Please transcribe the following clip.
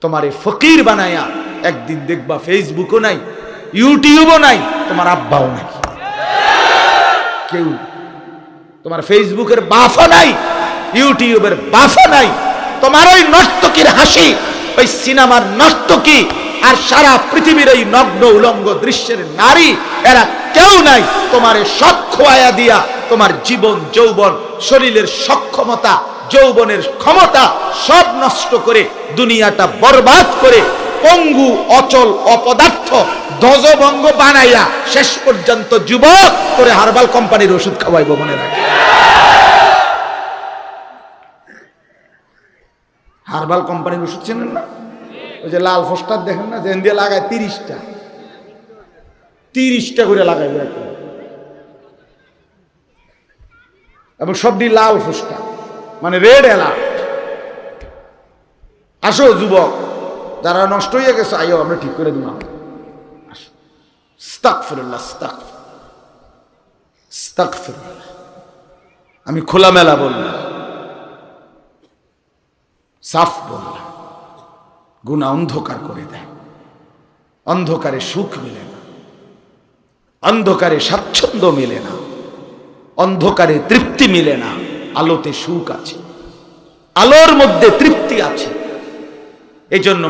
তোমারে ফকির বানায়া একদিন দেখবা ফেসবুকও নাই, ইউটিউবও নাই, তোমার আব্বাও নাই, কেউ তোমার ফেসবুকের বাফা নাই, ইউটিউবের বাফা নাই, তোমার ওই নর্তকীর হাসি, ওই সিনেমার নর্তকী আর সারা পৃথিবীর এই নগ্ন উলঙ্গ দৃশ্যের নারী, এরা কেউ নাই তোমারে সব খোয়াইয়া দিয়া তোমার জীবন যৌবন শরীরের সক্ষমতা যৌবনের ক্ষমতা সব নষ্ট করে দুনিয়াটা বরবাদ করে পঙ্গু অচল অপদার্থ ধ্বজভঙ্গ বানাইয়া শেষ পর্যন্ত যুবক করে হার্বাল কোম্পানির ওষুধ খাওয়াইব, মনে রাখে। হার্বাল কোম্পানির ওষুধ চেনেন না? ওই যে লাল পোস্টার দেখেন না, যেন দিয়ে লাগায় 30টা করে লাগাইবে এবং সবটি লাল পোস্টার, মানে রেড অ্যালার্ট। আসো যুবক যারা নষ্ট হয়ে গেছে, আইও আমরা ঠিক করে দিব। আস্তাগফিরুল্লাহ, আস্তাগফিরুল্লাহ। আমি খোলামেলা বললাম, সাফ বললাম, গুনাহ অন্ধকার করে দেয়, অন্ধকারে সুখ মিলে না, অন্ধকারে স্বাচ্ছন্দ্য মিলে না, অন্ধকারে তৃপ্তি মিলে না, আলোতে সুখ আছে, আলোর মধ্যে তৃপ্তি আছে। এই জন্য